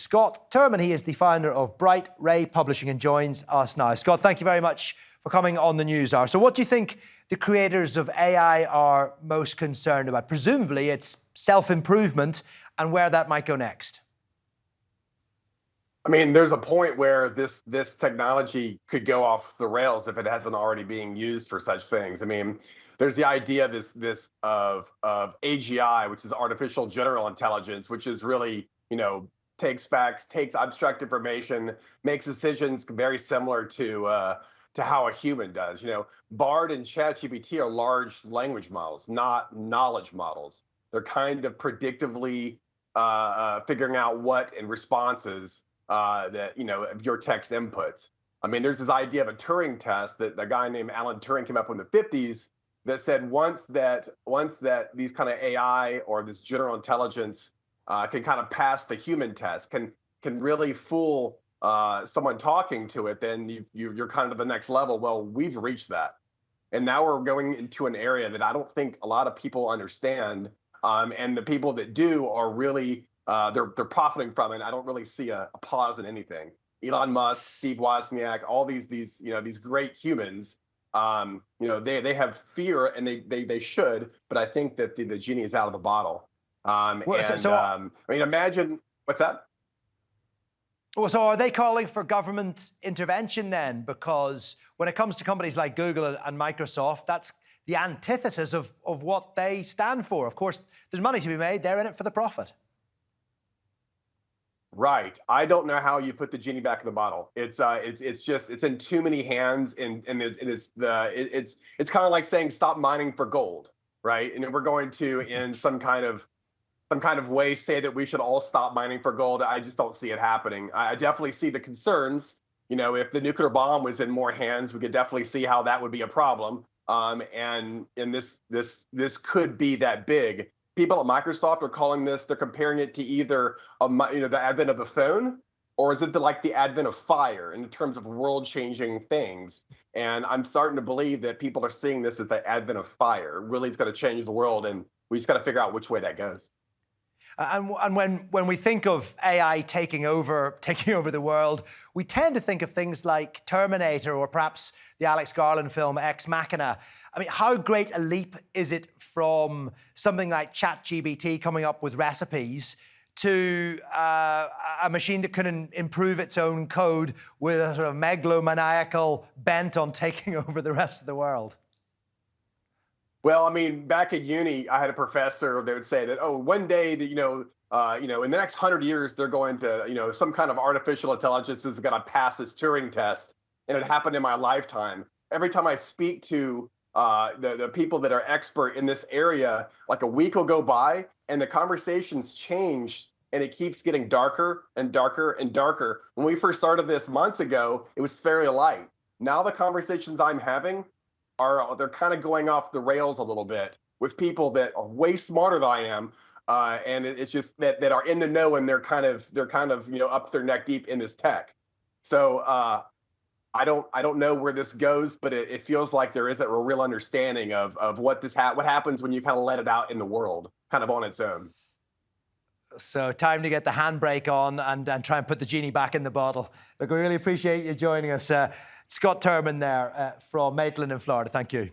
Scott Turman. He is the founder of BrightRay Publishing and joins us now. Scott, thank you very much for coming on the News Hour. So what do you think the creators of AI are most concerned about? Presumably it's self-improvement and where that might go next. I mean, there's a point where this technology could go off the rails if it hasn't already being used for such things. I mean, there's the idea of AGI, which is artificial general intelligence, which is really, takes facts, takes abstract information, makes decisions very similar to how a human does. Bard and ChatGPT are large language models, not knowledge models. They're kind of predictively figuring out what in responses that of your text inputs. I mean, there's this idea of a Turing test that a guy named Alan Turing came up with in the 50s that said once that these kind of AI or this general intelligence can kind of pass the human test, can really fool someone talking to it, then you're kind of the next level. Well, we've reached that, and now we're going into an area that I don't think a lot of people understand, and the people that do are really they're profiting from it. I don't really see a pause in anything. Elon Musk, Steve Wozniak, all these great humans, they have fear, and they should, but I think that the genie is out of the bottle. I mean, imagine what's that? Well, so are they calling for government intervention then? Because when it comes to companies like Google and Microsoft, that's the antithesis of what they stand for. Of course, there's money to be made. They're in it for the profit. Right. I don't know how you put the genie back in the bottle. It's in too many hands, and it's kind of like saying stop mining for gold, right? And we're going to, in some kind of way, say that we should all stop mining for gold. I just don't see it happening. I definitely see the concerns. If the nuclear bomb was in more hands, we could definitely see how that would be a problem. And this could be that big. People at Microsoft are calling this, they're comparing it to either the advent of the phone, or is it the advent of fire in terms of world-changing things? And I'm starting to believe that people are seeing this as the advent of fire. Really, it's going to change the world, and we just got to figure out which way that goes. And when we think of AI taking over the world, we tend to think of things like Terminator or perhaps the Alex Garland film Ex Machina. I mean, how great a leap is it from something like ChatGPT coming up with recipes to a machine that can improve its own code with a sort of megalomaniacal bent on taking over the rest of the world? Well, I mean, back at uni, I had a professor that would say that, oh, one day that, in the next 100 years, they're going to, some kind of artificial intelligence is going to pass this Turing test. And it happened in my lifetime. Every time I speak to the people that are expert in this area, like a week will go by and the conversations change, and it keeps getting darker and darker and darker. When we first started this months ago, it was fairly light. Now the conversations I'm having they're kind of going off the rails a little bit with people that are way smarter than I am, and it's just that are in the know, and they're kind of up to their neck deep in this tech. So I don't know where this goes, but it feels like there isn't a real understanding of what happens when you kind of let it out in the world, kind of on its own. So time to get the handbrake on and try and put the genie back in the bottle. Look, we really appreciate you joining us. Scott Turman there from Maitland in Florida. Thank you.